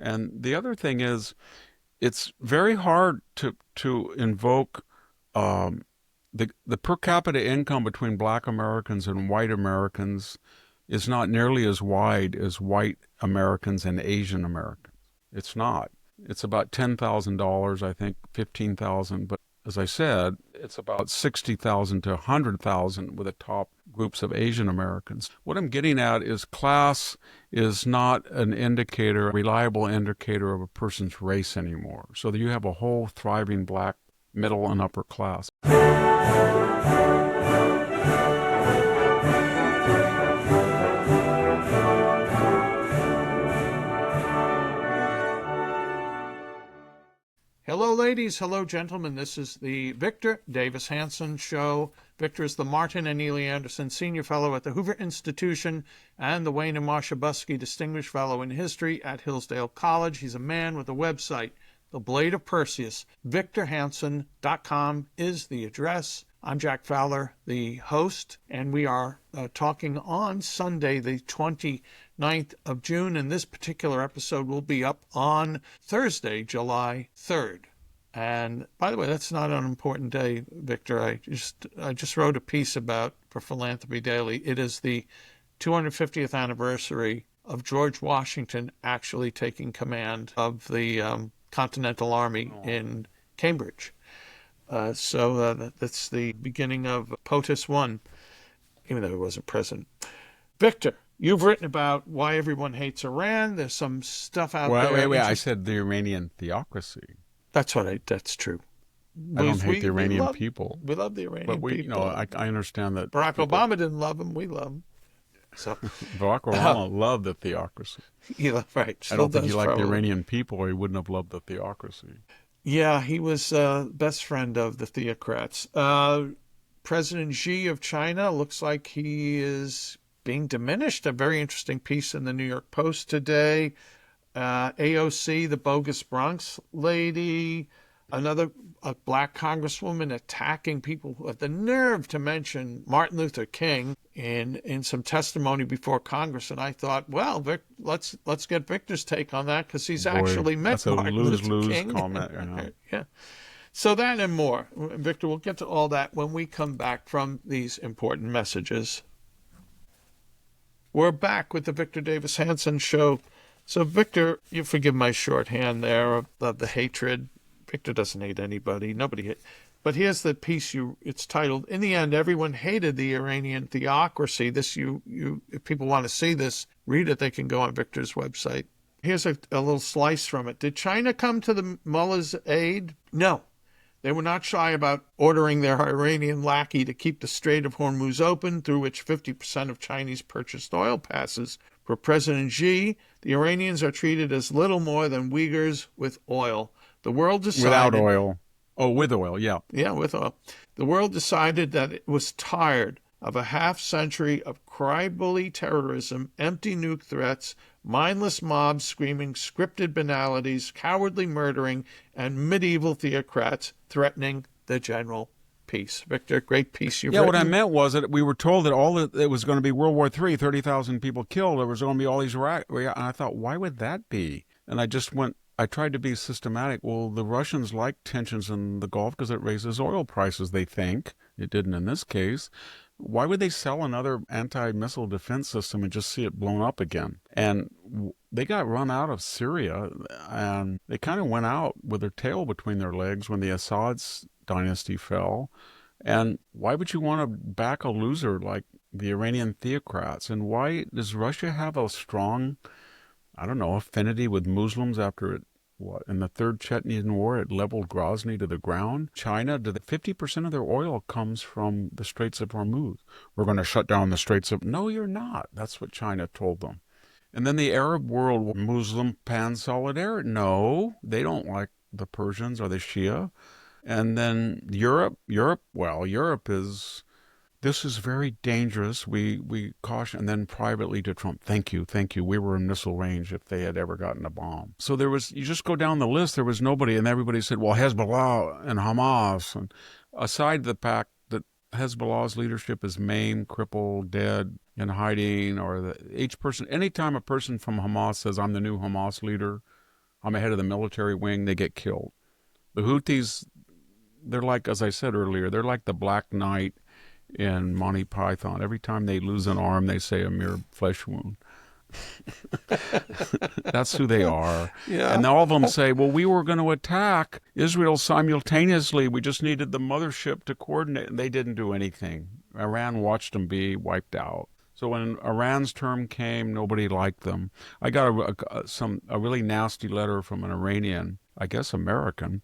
And the other thing is, it's very hard to invoke the per capita income between Black Americans and white Americans is not nearly as wide as white Americans and Asian Americans. It's not. It's about $10,000, I think, 15,000. But as I said, it's about 60,000 to 100,000 with the top groups of Asian Americans. What I'm getting at is class is not an indicator, a reliable indicator of a person's race anymore. So that you have a whole thriving Black middle and upper class. Hello, ladies. Hello, gentlemen. This is the Victor Davis Hanson Show. Victor is the Martin and Neely Anderson Senior Fellow at the Hoover Institution and the Wayne and Marcia Buskey Distinguished Fellow in History at Hillsdale College. He's a man with a website, The Blade of Perseus. VictorHanson.com is the address. I'm Jack Fowler, the host, and we are talking on Sunday, the 29th of June, and this particular episode will be up on Thursday, July 3rd. And by the way, that's not an important day, Victor. I just wrote a piece about for Philanthropy Daily. It is the 250th anniversary of George Washington actually taking command of the Continental Army in Cambridge. So that's the beginning of POTUS 1, even though he wasn't president. Victor, you've written about why everyone hates Iran. There's some stuff out there. Wait. I said the Iranian theocracy. That's true. I don't hate the Iranian people. We love the Iranian people. But you know, I understand that. Barack Obama didn't love him. We love him. So Barack Obama loved the theocracy. Yeah, right. I don't think he liked the Iranian people, or he wouldn't have loved the theocracy. Yeah, he was best friend of the theocrats. President Xi of China looks like he is being diminished. A very interesting piece in the New York Post today. AOC, the bogus Bronx lady, a Black congresswoman attacking people who had the nerve to mention Martin Luther King in some testimony before Congress. And I thought, well, Vic, let's get Victor's take on that, because he's actually met Martin Luther King. Comment. Yeah. So that and more. Victor, we'll get to all that when we come back from these important messages. We're back with the Victor Davis Hanson Show. So, Victor, you forgive my shorthand there of the hatred. Victor doesn't hate anybody. Nobody hate. But here's the piece it's titled, "In the End, Everyone Hated the Iranian Theocracy." This, if people want to see this, read it. They can go on Victor's website. Here's a little slice from it. Did China come to the mullah's aid? No. They were not shy about ordering their Iranian lackey to keep the Strait of Hormuz open, through which 50% of Chinese purchased oil passes. For President Xi, the Iranians are treated as little more than Uyghurs with oil. The world decided... Without oil. Oh, with oil, yeah. Yeah, with oil. The world decided that it was tired of a half-century of cry-bully terrorism, empty nuke threats, mindless mobs screaming scripted banalities, cowardly murdering, and medieval theocrats threatening the general peace. Victor, great piece you've written. What I meant was that we were told that it was going to be World War III, 30,000 people killed. There was going to be all these... And I thought, why would that be? And I tried to be systematic. Well, the Russians like tensions in the Gulf because it raises oil prices, they think. It didn't in this case. Why would they sell another anti-missile defense system and just see it blown up again? And they got run out of Syria, and they kind of went out with their tail between their legs when the Assad's dynasty fell. And why would you want to back a loser like the Iranian theocrats? And why does Russia have a strong, affinity with Muslims after it? In the Third Chechen War, it leveled Grozny to the ground. China, 50% of their oil comes from the Straits of Hormuz. We're going to shut down the Straits of... No, you're not. That's what China told them. And then the Arab world, Muslim pan-solidarity. No, they don't like the Persians or the Shia. And then Europe is... This is very dangerous. We caution, and then privately to Trump, thank you. We were in missile range if they had ever gotten a bomb. So you just go down the list, there was nobody, and everybody said, well, Hezbollah and Hamas. And aside the fact that Hezbollah's leadership is maimed, crippled, dead, in hiding, or anytime a person from Hamas says, I'm the new Hamas leader, I'm ahead of the military wing, they get killed. The Houthis, they're like, as I said earlier, they're like the Black Knight in Monty Python. Every time they lose an arm, they say a mere flesh wound. That's who they are. Yeah. And all of them say, well, we were going to attack Israel simultaneously. We just needed the mothership to coordinate. And they didn't do anything. Iran watched them be wiped out. So when Iran's term came, nobody liked them. I got a really nasty letter from an Iranian, I guess American,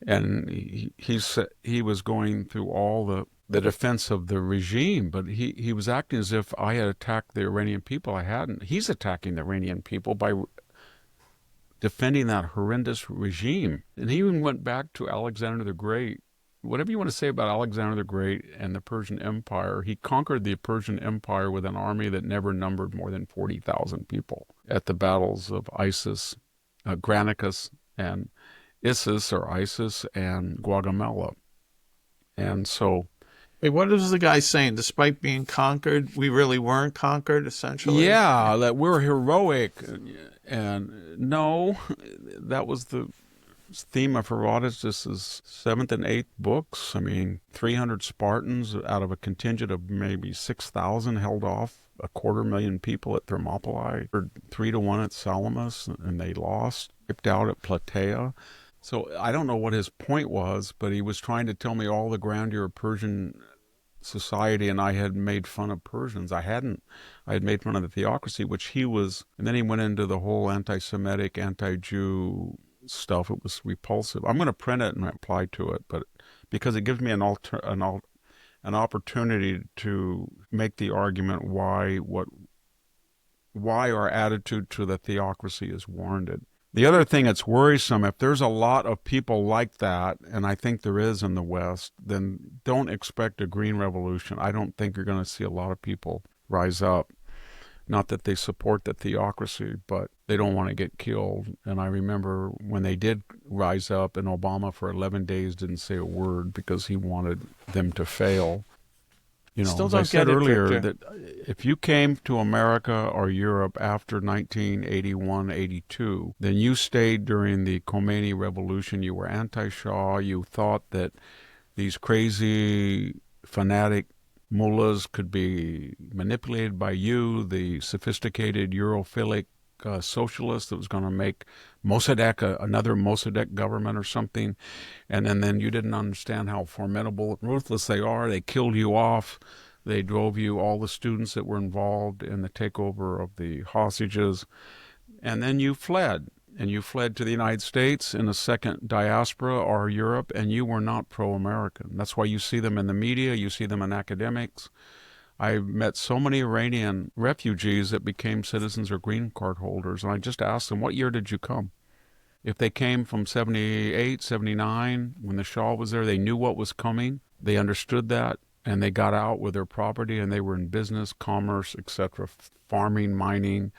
and he was going through all the defense of the regime, but he was acting as if I had attacked the Iranian people. I hadn't. He's attacking the Iranian people by defending that horrendous regime. And he even went back to Alexander the Great. Whatever you want to say about Alexander the Great and the Persian Empire, he conquered the Persian Empire with an army that never numbered more than 40,000 people at the battles of Granicus and Issus, or Isis, and Gaugamela. And so... Wait, what is the guy saying? Despite being conquered, we really weren't conquered, essentially? Yeah, that we're heroic. And no, that was the theme of Herodotus' 7th and 8th books. I mean, 300 Spartans out of a contingent of maybe 6,000 held off 250,000 people at Thermopylae, or 3-1 at Salamis, and they lost, wiped out at Plataea. So I don't know what his point was, but he was trying to tell me all the grandeur of Persian society, and I had made fun of Persians. I hadn't. I had made fun of the theocracy, which he was, and then he went into the whole anti-Semitic, anti-Jew stuff. It was repulsive. I'm going to print it and reply to it, but because it gives me an opportunity to make the argument why our attitude to the theocracy is warranted. The other thing that's worrisome, if there's a lot of people like that, and I think there is in the West, then don't expect a green revolution. I don't think you're going to see a lot of people rise up. Not that they support the theocracy, but they don't want to get killed. And I remember when they did rise up, and Obama for 11 days didn't say a word because he wanted them to fail. You know, as I said earlier, that if you came to America or Europe after 1981-82, then you stayed during the Khomeini Revolution. You were anti-Shah. You thought that these crazy, fanatic mullahs could be manipulated by you, the sophisticated Europhilic socialist that was going to make Mossadegh another Mossadegh government or something, and then you didn't understand how formidable and ruthless they are. They killed you off. They drove you, all the students that were involved in the takeover of the hostages, and then you fled. And you fled to the United States in a second diaspora or Europe, and you were not pro-American. That's why you see them in the media, you see them in academics. I met so many Iranian refugees that became citizens or green card holders, and I just asked them, what year did you come? If they came from 78, 79, when the Shah was there, they knew what was coming. They understood that, and they got out with their property, and they were in business, commerce, etc., farming, mining,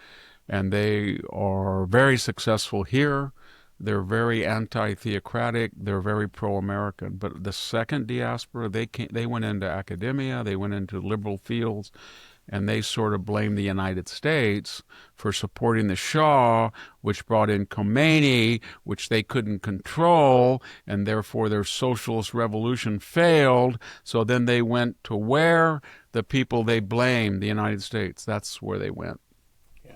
and they are very successful here. They're very anti-theocratic. They're very pro-American. But the second diaspora, they went into academia, they went into liberal fields, and they sort of blamed the United States for supporting the Shah, which brought in Khomeini, which they couldn't control, and therefore their socialist revolution failed. So then they went to where? The people they blamed, the United States. That's where they went.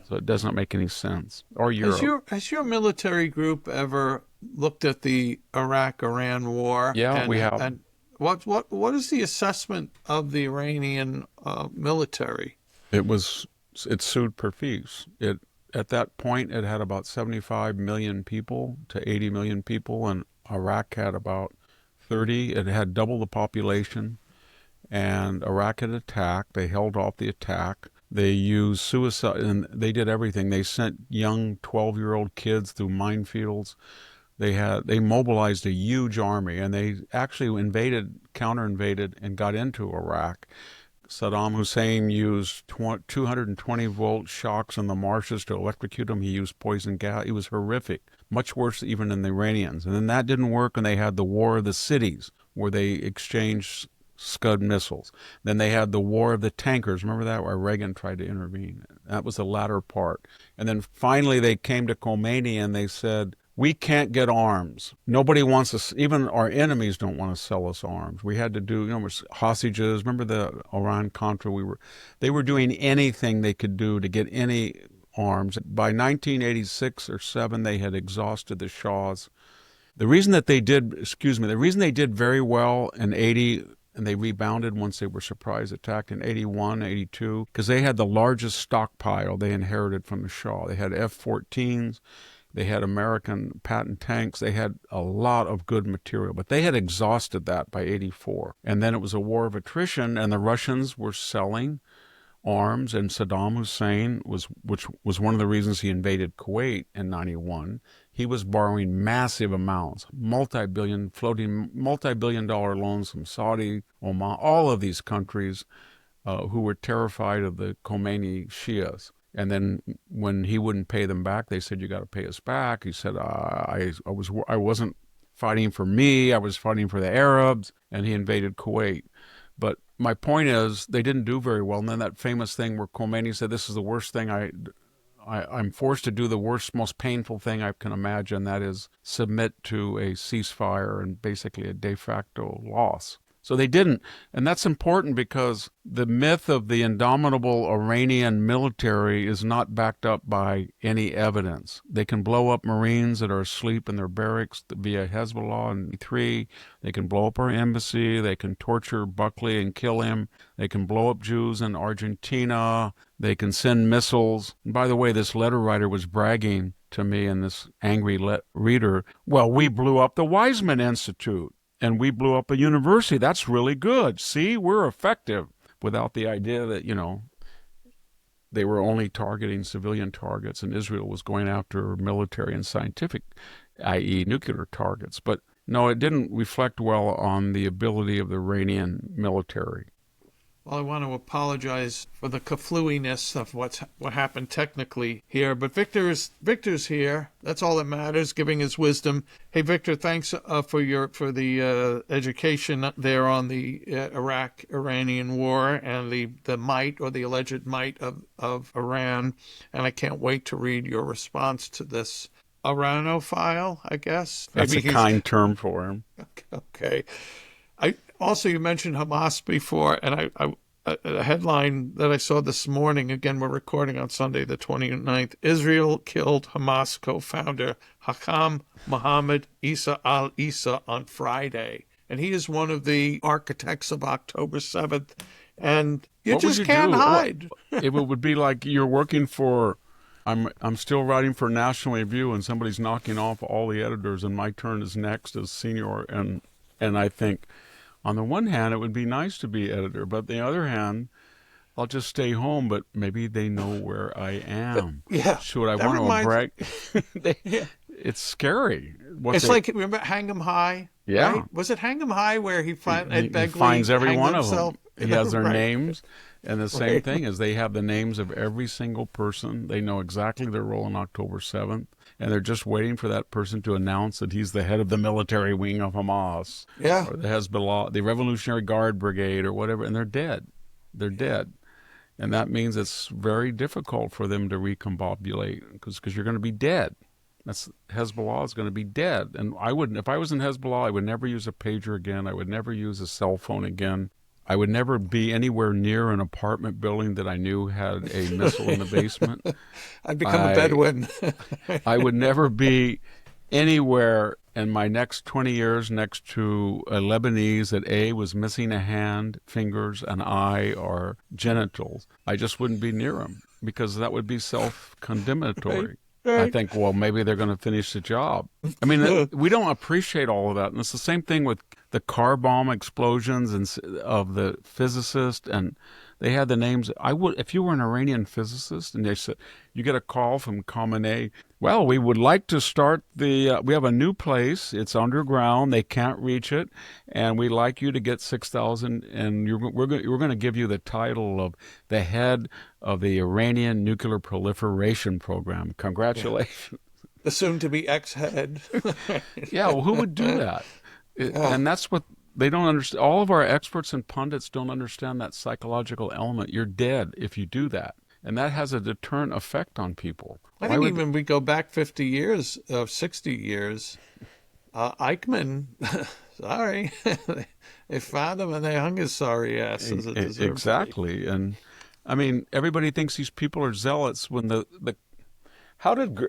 So it does not make any sense. Or Europe. Has your military group ever looked at the Iraq-Iran war? Yeah, we have. And what is the assessment of the Iranian military? It sued Perseus. At that point, it had about 75 million people to 80 million people, and Iraq had about 30. It had double the population, and Iraq had attacked. They held off the attack. They used suicide, and they did everything. They sent young 12-year-old kids through minefields. They mobilized a huge army, and they actually counter-invaded, and got into Iraq. Saddam Hussein used 220-volt shocks in the marshes to electrocute them. He used poison gas. It was horrific, much worse even than the Iranians. And then that didn't work, and they had the War of the Cities, where they exchanged Scud missiles. Then they had the War of the Tankers. Remember that, where Reagan tried to intervene? That was the latter part. And then finally they came to Khomeini and they said, we can't get arms. Nobody wants us, even our enemies don't want to sell us arms. We had to do, hostages. Remember the Iran-Contra? They were doing anything they could do to get any arms. By 1986 or 7, they had exhausted the Shahs. The reason they did very well in 80, and they rebounded once they were surprise attacked in 81, 82, because they had the largest stockpile they inherited from the Shah. They had F-14s. They had American patent tanks. They had a lot of good material, but they had exhausted that by 84. And then it was a war of attrition, and the Russians were selling arms, and Saddam Hussein which was one of the reasons he invaded Kuwait in 91. He was borrowing massive amounts, multi-billion dollar loans from Saudi, Oman, all of these countries who were terrified of the Khomeini Shias. And then when he wouldn't pay them back, they said, "You got to pay us back." He said, I wasn't fighting for me, I was fighting for the Arabs," and he invaded Kuwait. But my point is, they didn't do very well. And then that famous thing where Khomeini said, "This is the worst thing I'm forced to do the worst, most painful thing I can imagine, that is submit to a ceasefire and basically a de facto loss." So they didn't. And that's important because the myth of the indomitable Iranian military is not backed up by any evidence. They can blow up Marines that are asleep in their barracks via Hezbollah and 3. They can blow up our embassy. They can torture Buckley and kill him. They can blow up Jews in Argentina. They can send missiles. And by the way, this letter writer was bragging to me and this angry reader, "Well, we blew up the Weizmann Institute. And we blew up a university. That's really good. See, we're effective," without the idea that, they were only targeting civilian targets and Israel was going after military and scientific, i.e. nuclear targets. But no, it didn't reflect well on the ability of the Iranian military. Well, I want to apologize for the kafluiness of what happened technically here, but Victor's here. That's all that matters, giving his wisdom. Hey, Victor, thanks for the education there on the Iraq-Iranian war and the might or the alleged might of Iran. And I can't wait to read your response to this Iranophile, I guess. That's a kind term for him. Okay. Also, you mentioned Hamas before, and a headline that I saw this morning, again, we're recording on Sunday the 29th, Israel killed Hamas co-founder Hakam Mohammed Isa al-Isa on Friday. And he is one of the architects of October 7th, and you just can't hide. It would be like you're working for... I'm still writing for National Review, and somebody's knocking off all the editors, and my turn is next as senior, and I think... On the one hand, it would be nice to be editor, but on the other hand, I'll just stay home, but maybe they know where I am. Yeah. Should I want to brag? It's scary. Like, remember Hang 'em High? Yeah. Right? Was it Hang 'em High where he finds every one of them? He has their right. names. And the same thing is they have the names of every single person. They know exactly their role on October 7th. And they're just waiting for that person to announce that he's the head of the military wing of Hamas. Yeah. Or the Hezbollah, the Revolutionary Guard Brigade or whatever. And they're dead. They're dead. And that means it's very difficult for them to recombobulate because you're going to be dead. Hezbollah is going to be dead. And if I was in Hezbollah, I would never use a pager again. I would never use a cell phone again. I would never be anywhere near an apartment building that I knew had a missile in the basement. I'd become a Bedouin. I would never be anywhere in my next 20 years next to a Lebanese that A, was missing a hand, fingers, an eye, or genitals. I just wouldn't be near him because that would be self-condemnatory. Right. I think, well, maybe they're going to finish the job. I mean, we don't appreciate all of that. And it's the same thing with the car bomb explosions of the physicist. And they had the names. If you were an Iranian physicist and they said, you get a call from Khamenei, well, we would like to start we have a new place. It's underground. They can't reach it. And we'd like you to get 6,000. And we're going to give you the title of the head of the Iranian nuclear proliferation program. Congratulations. Yeah. The soon-to-be ex-head. Yeah, well, who would do that? And that's what they don't understand. All of our experts and pundits don't understand that psychological element. You're dead if you do that. And that has a deterrent effect on people. I think even we go back 50 years, 60 years, Eichmann, sorry, they found him and they hung his sorry ass as it deserved exactly. And I mean, everybody thinks these people are zealots when how did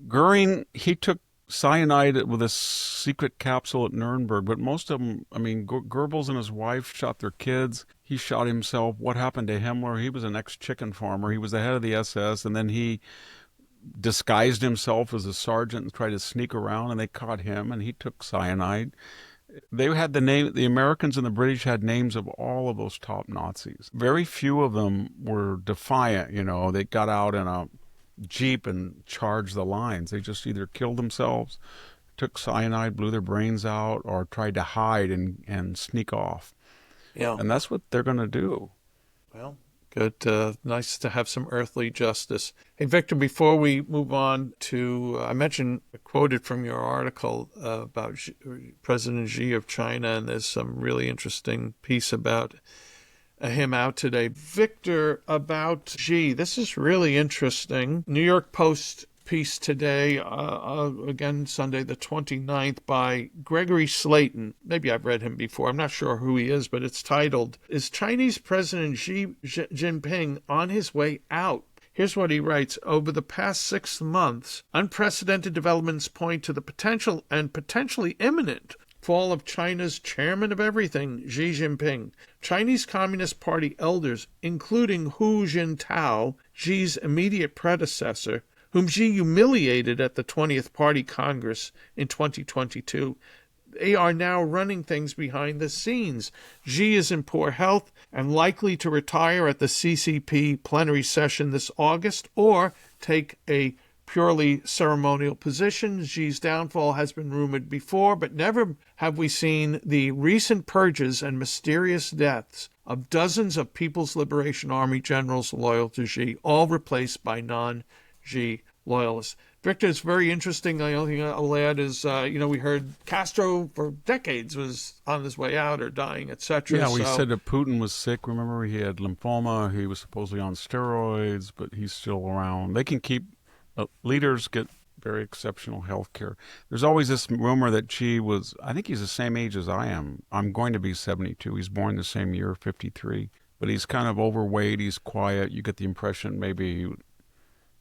Goering, he took cyanide with a secret capsule at Nuremberg, but most of them, I mean, Goebbels and his wife shot their kids. He shot himself. What happened to Himmler? He was an ex-chicken farmer. He was the head of the SS, and then he disguised himself as a sergeant and tried to sneak around, and they caught him, and he took cyanide. They had the Americans and the British had names of all of those top Nazis. Very few of them were defiant, They got out in a Jeep and charged the lines. They just either killed themselves, took cyanide, blew their brains out, or tried to hide and sneak off. Yeah. And that's what they're going to do. Well, good. Nice to have some earthly justice. Hey, Victor, before we move on to, I quoted from your article about President Xi of China, and there's some really interesting piece about him out today. Victor, about Xi, this is really interesting. New York Post piece today, again, Sunday the 29th, by Gregory Slayton. Maybe I've read him before. I'm not sure who he is, but it's titled, "Is Chinese President Xi Jinping on his way out?" Here's what he writes. Over the past 6 months, unprecedented developments point to the potential and potentially imminent fall of China's chairman of everything, Xi Jinping. Chinese Communist Party elders, including Hu Jintao, Xi's immediate predecessor, whom Xi humiliated at the 20th Party Congress in 2022, they are now running things behind the scenes. Xi is in poor health and likely to retire at the CCP plenary session this August or take a purely ceremonial position. Xi's downfall has been rumored before, but never have we seen the recent purges and mysterious deaths of dozens of People's Liberation Army generals loyal to Xi, all replaced by non-Xi loyalists. Victor, it's very interesting. The only thing I'll add is, we heard Castro for decades was on his way out or dying, etc. Yeah, we said that Putin was sick. Remember, he had lymphoma. He was supposedly on steroids, but he's still around. They can keep leaders get very exceptional health care. There's always this rumor that Xi was, I think he's the same age as I am. I'm going to be 72. He's born the same year, 53. But he's kind of overweight. He's quiet. You get the impression maybe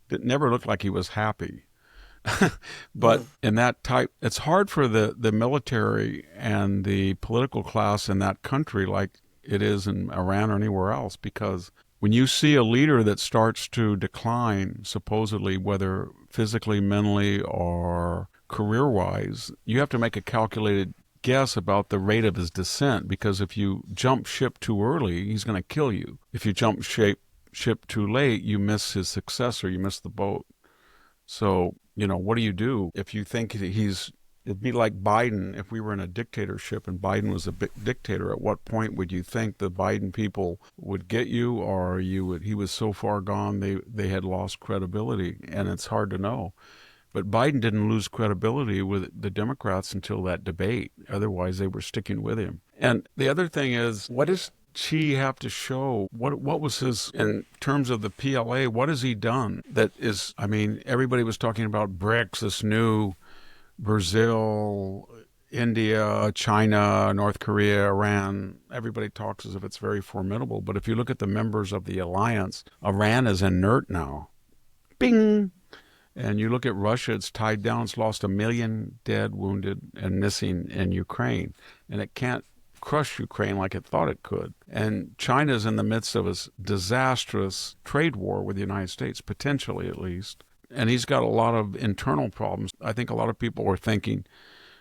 it never looked like he was happy. But in that type, it's hard for the military and the political class in that country like it is in Iran or anywhere else, because when you see a leader that starts to decline, supposedly, whether physically, mentally, or career-wise, you have to make a calculated guess about the rate of his descent, because if you jump ship too early, he's going to kill you. If you jump ship too late, you miss his successor, you miss the boat. So, what do you do if you think it'd be like Biden if we were in a dictatorship and Biden was a dictator. At what point would you think the Biden people would get you, or he was so far gone they had lost credibility? And it's hard to know. But Biden didn't lose credibility with the Democrats until that debate. Otherwise, they were sticking with him. And the other thing is, what does Xi have to show? What was his, in terms of the PLA, what has he done that is, everybody was talking about BRICS, this new Brazil, India, China, North Korea, Iran. Everybody talks as if it's very formidable. But if you look at the members of the alliance, Iran is inert now. Bing! And you look at Russia, it's tied down. It's lost 1 million dead, wounded, and missing in Ukraine. And it can't crush Ukraine like it thought it could. And China's in the midst of a disastrous trade war with the United States, potentially at least. And he's got a lot of internal problems. I think a lot of people were thinking,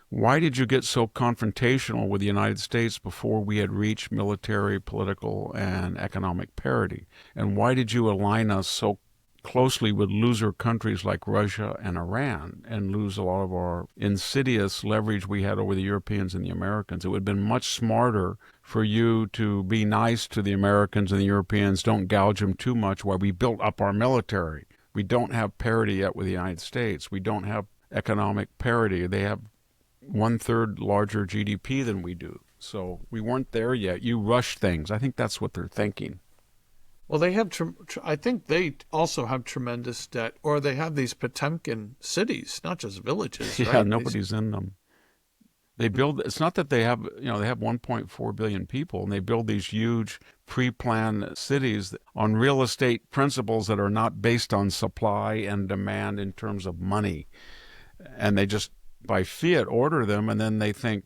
why did you get so confrontational with the United States before we had reached military, political, and economic parity? And why did you align us so closely with loser countries like Russia and Iran and lose a lot of our insidious leverage we had over the Europeans and the Americans? It would have been much smarter for you to be nice to the Americans and the Europeans, don't gouge them too much while we built up our military. We don't have parity yet with the United States. We don't have economic parity. They have 1/3 larger GDP than we do. So we weren't there yet. You rushed things. I think that's what they're thinking. Well, they have, I think they also have tremendous debt, or they have these Potemkin cities, not just villages, Yeah, right? nobody's in them. They build, it's not that they have, they have 1.4 billion people, and they build these huge pre-planned cities on real estate principles that are not based on supply and demand in terms of money. And they just, by fiat, order them, and then they think,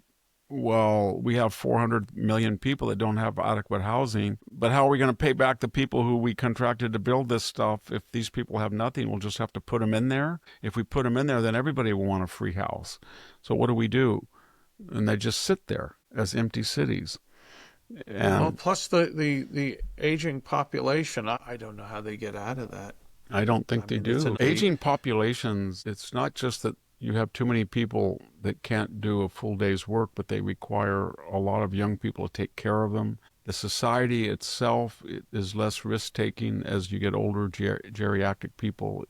well, we have 400 million people that don't have adequate housing, but how are we going to pay back the people who we contracted to build this stuff? If these people have nothing, we'll just have to put them in there. If we put them in there, then everybody will want a free house. So what do? And they just sit there as empty cities. And well, plus the aging population, I don't know how they get out of that. I don't think they do. Aging populations, it's not just that you have too many people that can't do a full day's work, but they require a lot of young people to take care of them. The society itself is less risk-taking as you get older, geriatric people.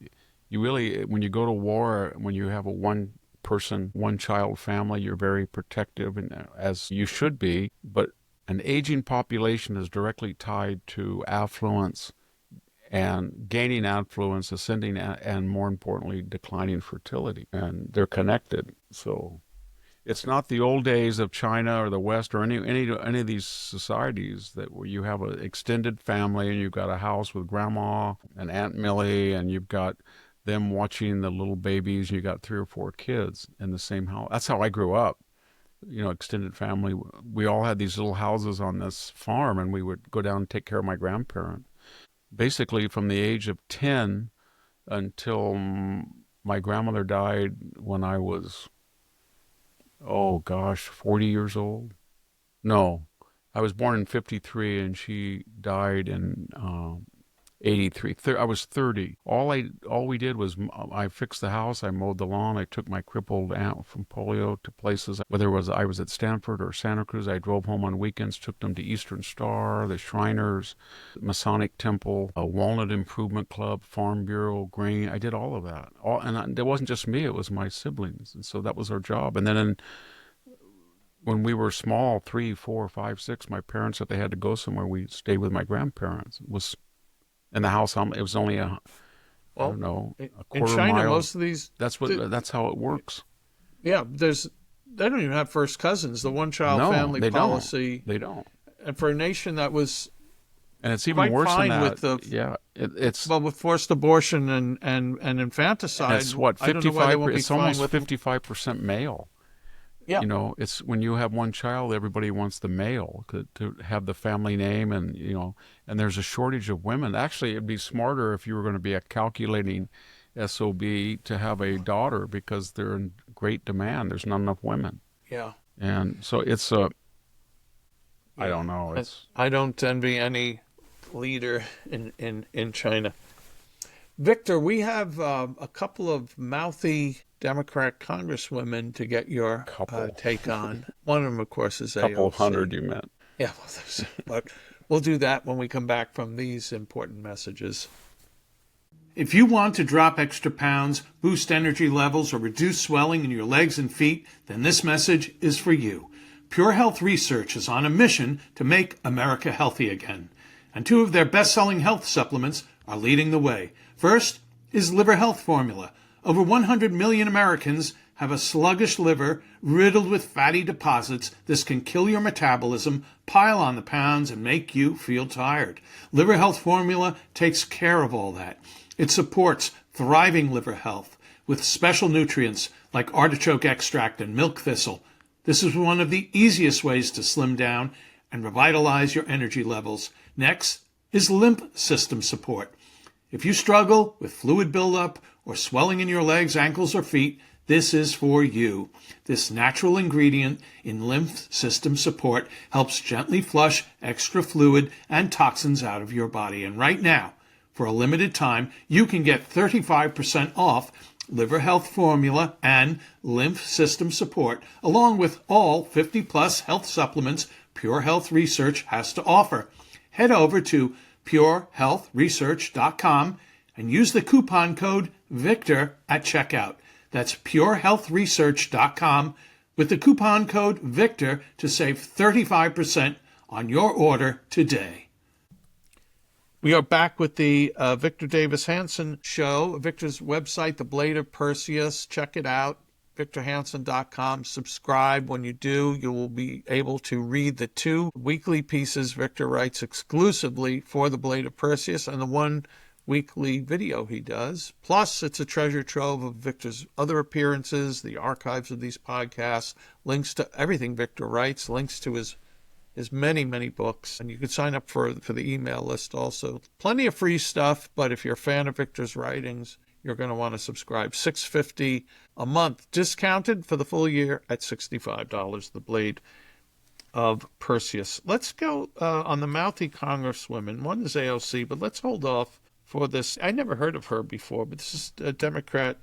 You really, when you go to war, when you have a one-person, one-child family, you're very protective, and as you should be. But an aging population is directly tied to affluence, and gaining affluence, ascending, and more importantly, declining fertility. And they're connected. So it's not the old days of China or the West or any of these societies where you have an extended family and you've got a house with grandma and Aunt Millie, and you've got them watching the little babies, and you got 3 or 4 kids in the same house. That's how I grew up. Extended family. We all had these little houses on this farm, and we would go down and take care of my grandparents. Basically, from the age of 10 until my grandmother died when I was, 40 years old. No, I was born in 53 and she died in 83. I was 30. All we did was I fixed the house, I mowed the lawn, I took my crippled aunt from polio to places, whether I was at Stanford or Santa Cruz. I drove home on weekends, took them to Eastern Star, the Shriners, Masonic Temple, a Walnut Improvement Club, Farm Bureau, grain. I did all of that. It wasn't just me, it was my siblings. And so that was our job. And then when we were small, 3, 4, 5, 6, my parents, if they had to go somewhere, we stayed with my grandparents. It was in the house. It was only a quarter in China, mile. most of these. That's how it works. Yeah, they don't even have first cousins. The one-child family policy. They don't. And for a nation that was, and it's even worse than that. It's with forced abortion and infanticide. And it's what 55. It's almost 55% male. Yeah. It's when you have one child, everybody wants the male to have the family name, and and there's a shortage of women. Actually, it'd be smarter if you were going to be a calculating SOB to have a daughter, because they're in great demand. There's not enough women. Yeah. And so it's I don't know. I don't envy any leader in China. Victor, we have a couple of mouthy Democrat congresswomen to get your take on. One of them, of course, is AOC. Couple of hundred, you meant. Yeah, but we'll do that when we come back from these important messages. If you want to drop extra pounds, boost energy levels, or reduce swelling in your legs and feet, then this message is for you. Pure Health Research is on a mission to make America healthy again, and 2 of their best-selling health supplements are leading the way. First is Liver Health Formula. Over 100 million Americans have a sluggish liver riddled with fatty deposits. This can kill your metabolism, pile on the pounds, and make you feel tired. Liver Health Formula takes care of all that. It supports thriving liver health with special nutrients like artichoke extract and milk thistle. This is one of the easiest ways to slim down and revitalize your energy levels. Next is lymph system support. If you struggle with fluid buildup or swelling in your legs, ankles, or feet, this is for you. This natural ingredient in lymph system support helps gently flush extra fluid and toxins out of your body. And right now, for a limited time, you can get 35% off Liver Health Formula and lymph system support, along with all 50-plus health supplements Pure Health Research has to offer. Head over to purehealthresearch.com and use the coupon code VICTOR at checkout. That's purehealthresearch.com with the coupon code VICTOR to save 35% on your order today. We are back with the Victor Davis Hanson show. Victor's website, The Blade of Perseus. Check it out, victorhanson.com. Subscribe. When you do, you will be able to read the 2 weekly pieces Victor writes exclusively for The Blade of Perseus and the 1 weekly video he does. Plus, it's a treasure trove of Victor's other appearances, the archives of these podcasts, links to everything Victor writes, links to his many, many books. And you can sign up for the email list also. Plenty of free stuff, but if you're a fan of Victor's writings, you're going to want to subscribe. $6.50 a month, discounted for the full year at $65, The Blade of Perseus. Let's go on the mouthy congresswomen. One is AOC, but let's hold off for this. I never heard of her before, but this is Democrat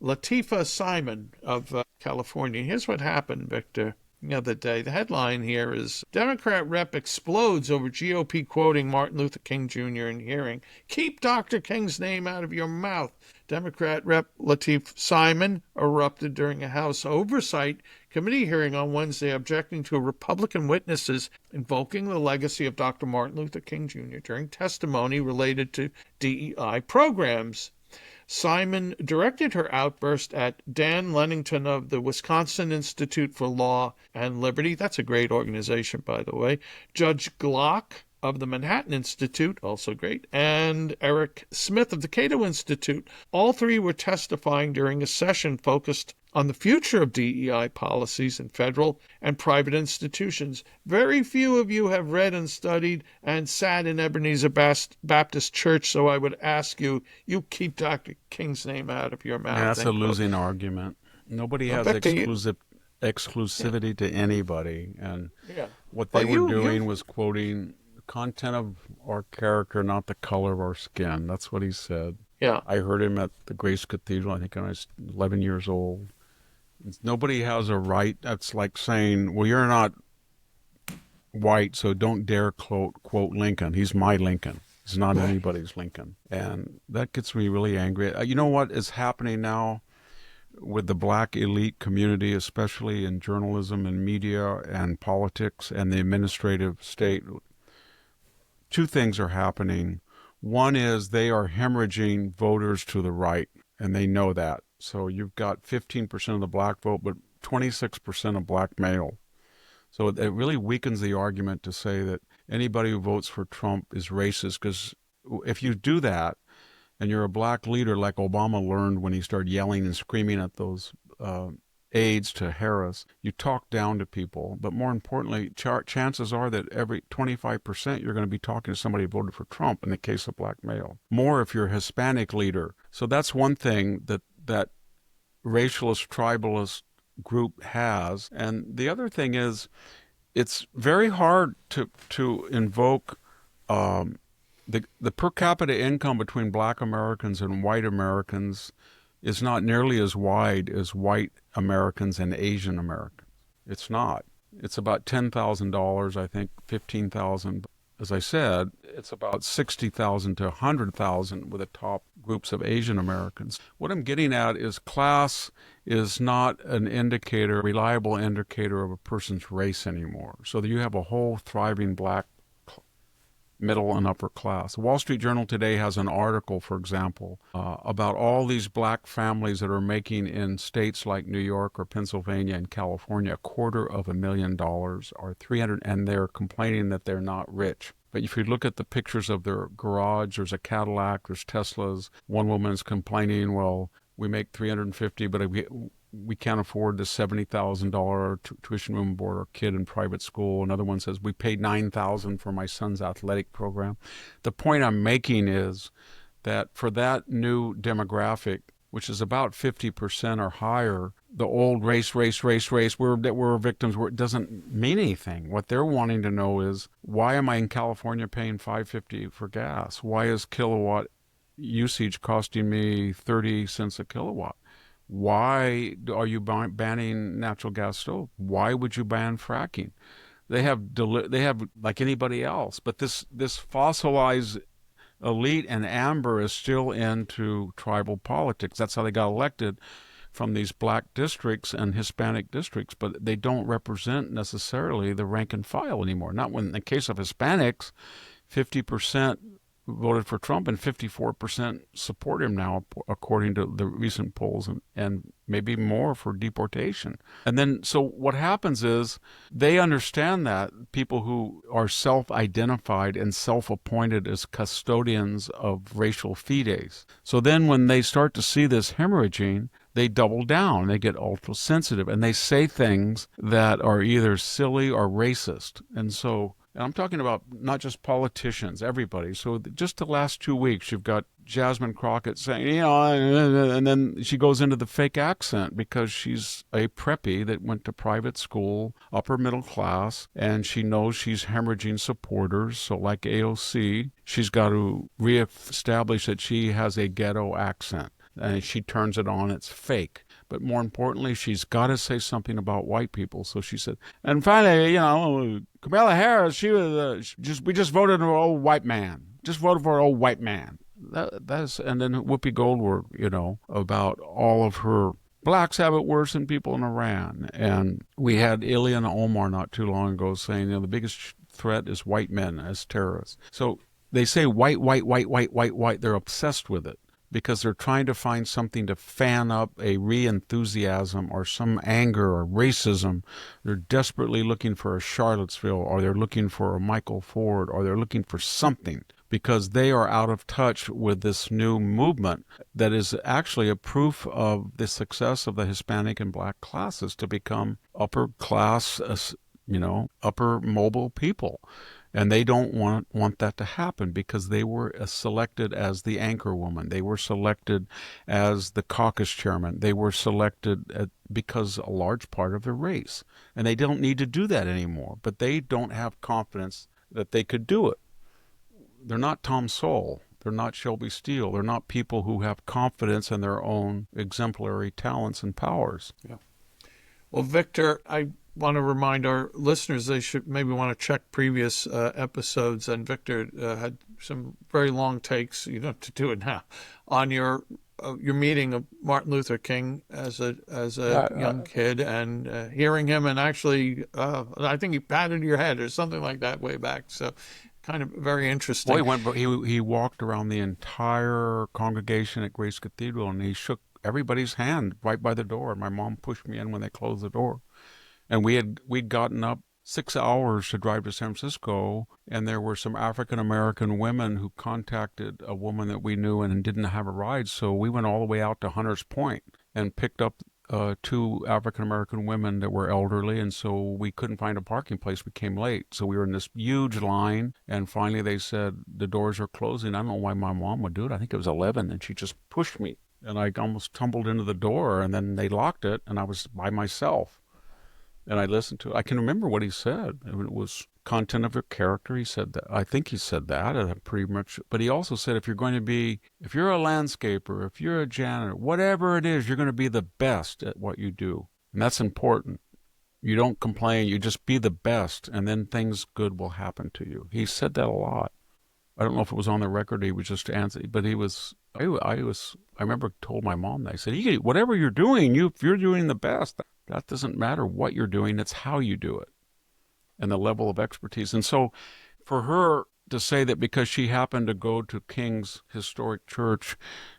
Latifah Simon of California. Here's what happened, Victor, the other day. The headline here is Democrat rep explodes over GOP quoting Martin Luther King Jr. in hearing. Keep Dr. King's name out of your mouth. Democrat Rep. Latifah Simon erupted during a House Oversight Committee hearing on Wednesday, objecting to Republican witnesses invoking the legacy of Dr. Martin Luther King Jr. during testimony related to DEI programs. Simon directed her outburst at Dan Lennington of the Wisconsin Institute for Law and Liberty. That's a great organization, by the way. Judge Glock of the Manhattan Institute, also great, and Eric Smith of the Cato Institute. All 3 were testifying during a session focused on the future of DEI policies in federal and private institutions. Very few of you have read and studied and sat in Ebenezer Baptist Church, so I would ask you keep Dr. King's name out of your mouth. Yeah, that's a losing argument. Nobody has exclusivity to anybody, and what they were doing was quoting content of our character, not the color of our skin. That's what he said. Yeah. I heard him at the Grace Cathedral, I think when I was 11 years old. Nobody has a right. That's like saying, well, you're not white, so don't dare quote Lincoln. He's my Lincoln. He's not anybody's Lincoln. And that gets me really angry. You know what is happening now with the black elite community, especially in journalism and media and politics and the administrative state? 2 things are happening. One is they are hemorrhaging voters to the right, and they know that. So you've got 15% of the black vote, but 26% of black male. So it really weakens the argument to say that anybody who votes for Trump is racist, because if you do that, and you're a black leader like Obama learned when he started yelling and screaming at those aides to Harris, you talk down to people. But more importantly, chances are that every 25% you're going to be talking to somebody who voted for Trump in the case of black male. More if you're a Hispanic leader. So that's one thing that racialist, tribalist group has. And the other thing is, it's very hard to invoke the per capita income between black Americans and white Americans is not nearly as wide as white Americans and Asian Americans. It's not. It's about $10,000, I think, $15,000. As I said, it's about $60,000 to $100,000 with the top groups of Asian Americans. What I'm getting at is class is not an indicator, reliable indicator of a person's race anymore. So that you have a whole thriving black middle and upper class. The Wall Street Journal today has an article, for example, about all these black families that are making in states like New York or Pennsylvania and California $250,000 or $300,000, and they're complaining that they're not rich. But if you look at the pictures of their garage, there's a Cadillac, there's Teslas. One woman is complaining, well, we make $350,000, but we can't afford the $70,000 tuition room board our kid in private school. Another one says, we paid $9,000 for my son's athletic program. The point I'm making is that for that new demographic, which is about 50% or higher, the old race, we're victims, it doesn't mean anything. What they're wanting to know is, why am I in California paying $5.50 for gas? Why is kilowatt usage costing me 30 cents a kilowatt? Why are you banning natural gas stove? Why would you ban fracking? They have like anybody else, but this fossilized elite and amber is still into tribal politics. That's how they got elected from these black districts and Hispanic districts, but they don't represent necessarily the rank and file anymore. Not when, in the case of Hispanics, 50% voted for Trump, and 54% support him now, according to the recent polls, and maybe more for deportation. And then, so what happens is they understand that people who are self-identified and self-appointed as custodians of racial fides. So then when they start to see this hemorrhaging, they double down, they get ultra sensitive, and they say things that are either silly or racist. And I'm talking about not just politicians, everybody. So just the last 2 weeks, you've got Jasmine Crockett saying, and then she goes into the fake accent because she's a preppy that went to private school, upper middle class, and she knows she's hemorrhaging supporters. So like AOC, she's got to reestablish that she has a ghetto accent. And she turns it on, it's fake. But more importantly, she's got to say something about white people. So she said, and finally, Kamala Harris, we just voted for an old white man. Just voted for an old white man. And then Whoopi Goldberg, about all of her blacks have it worse than people in Iran. And we had Ilyana Omar not too long ago saying, the biggest threat is white men as terrorists. So they say white. They're obsessed with it, because they're trying to find something to fan up a re-enthusiasm or some anger or racism. They're desperately looking for a Charlottesville, or they're looking for a Michael Ford, or they're looking for something, because they are out of touch with this new movement that is actually a proof of the success of the Hispanic and black classes to become upper class, upper mobile people. And they don't want that to happen, because they were selected as the anchor woman. They were selected as the caucus chairman. They were selected because a large part of their race. And they don't need to do that anymore. But they don't have confidence that they could do it. They're not Tom Sowell. They're not Shelby Steele. They're not people who have confidence in their own exemplary talents and powers. Yeah. Well, Victor, I want to remind our listeners they should maybe want to check previous episodes. And Victor had some very long takes. You don't have to do it now on your meeting of Martin Luther King as a young kid, and hearing him, and actually I think he patted your head or something like that way back. So kind of very interesting. Well, he walked around the entire congregation at Grace Cathedral, and he shook everybody's hand right by the door. My mom pushed me in when they closed the door. And we'd gotten up 6 hours to drive to San Francisco, and there were some African-American women who contacted a woman that we knew and didn't have a ride. So we went all the way out to Hunters Point and picked up 2 African-American women that were elderly, and so we couldn't find a parking place. We came late. So we were in this huge line, and finally they said, the doors are closing. I don't know why my mom would do it. I think it was 11, and she just pushed me. And I almost tumbled into the door, and then they locked it, and I was by myself. And I listened to it. I can remember what he said. It was content of your character. He said that. I think he said that pretty much. But he also said, if you're a landscaper, if you're a janitor, whatever it is, you're going to be the best at what you do. And that's important. You don't complain. You just be the best, and then things good will happen to you. He said that a lot. I don't know if it was on the record. He was just answering, but he was. I remember told my mom that. I said, whatever you're doing, if you're doing the best, that doesn't matter what you're doing. It's how you do it and the level of expertise. And so for her to say that because she happened to go to King's historic church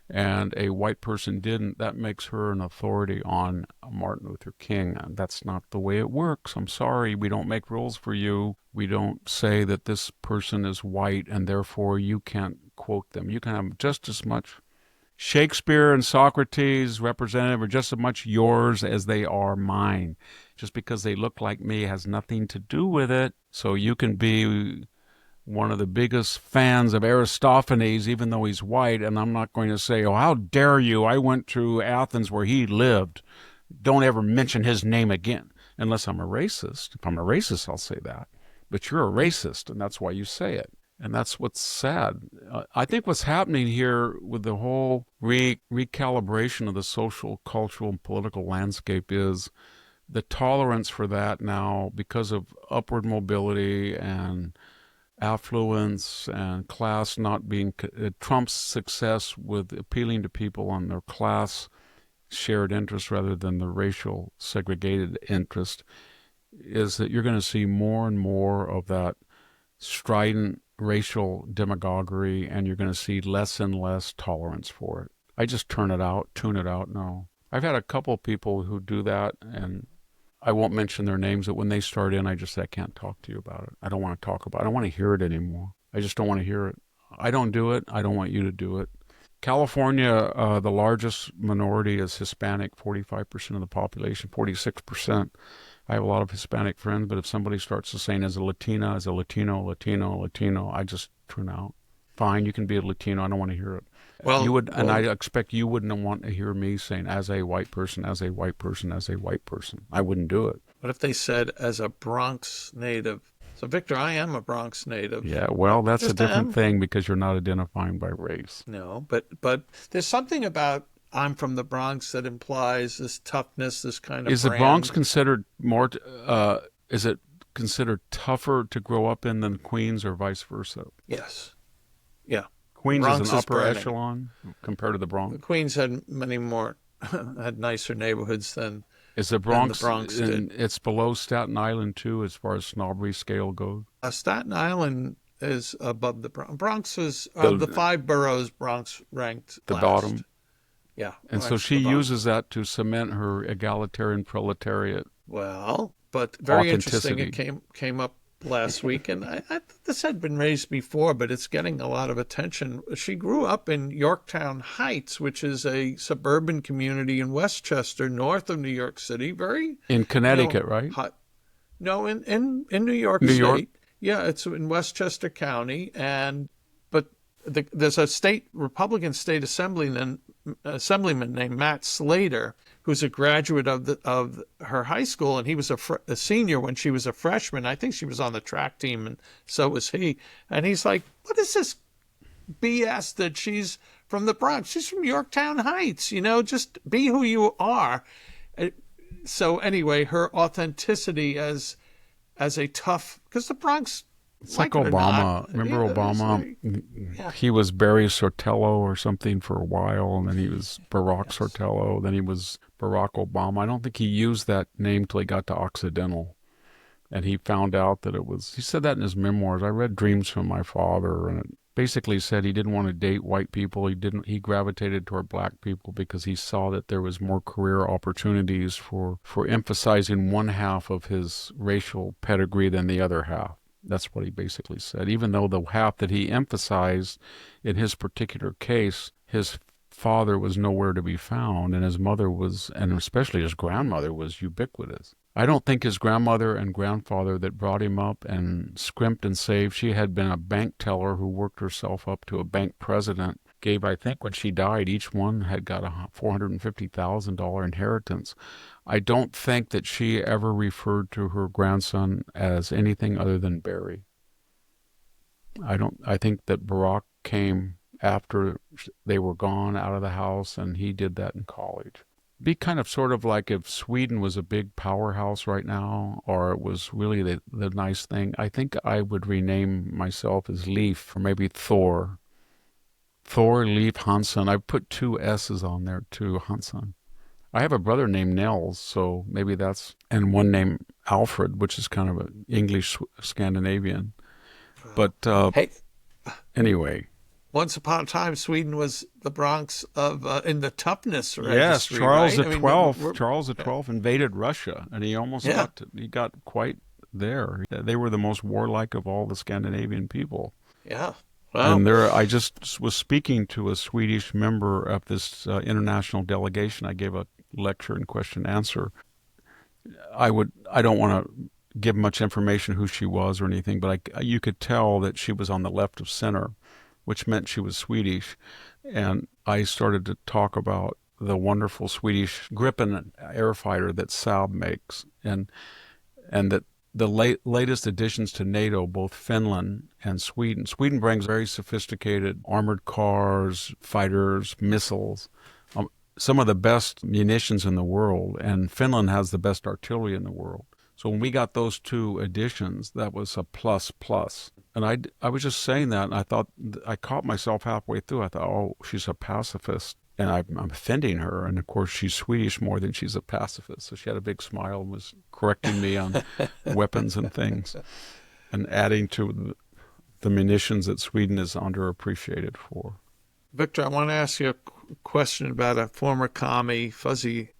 and a white person didn't, that makes her an authority on Martin Luther King. And that's not the way it works. I'm sorry. We don't make rules for you. We don't say that this person is white and therefore you can't quote them. You can have just as much Shakespeare and Socrates representative are just as much yours as they are mine. Just because they look like me has nothing to do with it. So you can be one of the biggest fans of Aristophanes, even though he's white, and I'm not going to say, oh, how dare you, I went to Athens where he lived. Don't ever mention his name again, unless I'm a racist. If I'm a racist, I'll say that. But you're a racist, and that's why you say it. And that's what's sad. I think what's happening here with the whole recalibration of the social, cultural, and political landscape is the tolerance for that now, because of upward mobility and affluence and class not being Trump's success with appealing to people on their class shared interest rather than the racial segregated interest, is that you're going to see more and more of that strident racial demagoguery, and you're going to see less and less tolerance for it. I just tune it out. No. I've had a couple people who do that, and I won't mention their names, but when they start in, I just say, I can't talk to you about it. I don't want to talk about it. I don't want to hear it anymore. I just don't want to hear it. I don't do it. I don't want you to do it. California, the largest minority is Hispanic, 45% of the population, 46%. I have a lot of Hispanic friends, but if somebody starts to saying as a Latina, as a Latino, I just tune out. Fine, you can be a Latino. I don't want to hear it. And I expect you wouldn't want to hear me saying as a white person, as a white person, as a white person. I wouldn't do it. What if they said as a Bronx native? So, Victor, I am a Bronx native. Yeah, well, that's a different thing because you're not identifying by race. No, but there's something about I'm from the Bronx that implies this toughness, this kind of Is the Bronx considered more, is it considered tougher to grow up in than Queens or vice versa? Yes. Yeah. Queens is an upper echelon compared to the Bronx? Queens had many more, had nicer neighborhoods than Is the Bronx did. It's below Staten Island, too, as far as snobbery scale goes? Staten Island is above the Bronx. Bronx is, of the 5 boroughs, Bronx ranked the last. Bottom? Yeah. And so she uses that to cement her egalitarian proletariat. Well, but very interesting. It came up last week, and I this had been raised before, but it's getting a lot of attention. She grew up in Yorktown Heights, which is a suburban community in Westchester, north of New York City. In Connecticut, right? No, in New York State. York? Yeah, it's in Westchester County, but there's a Republican state assemblyman named Matt Slater, who's a graduate of her high school, and he was a senior when she was a freshman. I think she was on the track team, and so was he. And he's like, what is this BS that she's from the Bronx? She's from Yorktown Heights. Just be who you are. So anyway, her authenticity as a tough, because the Bronx. It's like Obama. Remember Obama? He was Barry Soetelo or something for a while, and then he was Barack Soetelo, then he was Barack Obama. I don't think he used that name till he got to Occidental, and he found out that it was. He said that in his memoirs. I read Dreams from My Father, and it basically said he didn't want to date white people. He gravitated toward black people because he saw that there was more career opportunities for emphasizing one half of his racial pedigree than the other half. That's what he basically said. Even though the half that he emphasized in his particular case, his father was nowhere to be found, and his mother was, and especially his grandmother, was ubiquitous. I don't think his grandmother and grandfather that brought him up and scrimped and saved, she had been a bank teller who worked herself up to a bank president, gave, I think when she died, each one had got a $450,000 inheritance. I don't think that she ever referred to her grandson as anything other than Barry. I think that Barack came after they were gone out of the house, and he did that in college. Be kind of sort of like if Sweden was a big powerhouse right now, or it was really the nice thing. I think I would rename myself as Leif, or maybe Thor. Thor, Leif, Hansen. I put 2 S's on there too, Hansen. I have a brother named Nels, so maybe that's, and one named Alfred, which is kind of an English Scandinavian. But anyway. Once upon a time, Sweden was the Bronx of in the toughness registry. Yes, Charles right? the XII. Charles the XII invaded Russia, and he almost got quite there. They were the most warlike of all the Scandinavian people. Yeah. Wow. And I just was speaking to a Swedish member of this international delegation. I gave a lecture and question and answer. I don't want to give much information who she was or anything, but you could tell that she was on the left of center, which meant she was Swedish. And I started to talk about the wonderful Swedish Gripen air fighter that Saab makes, and that the latest additions to NATO, both Finland and Sweden. Sweden brings very sophisticated armored cars, fighters, missiles, some of the best munitions in the world, and Finland has the best artillery in the world. So when we got those 2 additions, that was a plus. And I was just saying that, and I thought, I caught myself halfway through. I thought, oh, she's a pacifist, and I'm offending her. And of course, she's Swedish more than she's a pacifist. So she had a big smile and was correcting me on weapons and things, and adding to the munitions that Sweden is underappreciated for. Victor, I want to ask you a question about a former commie, fuzzy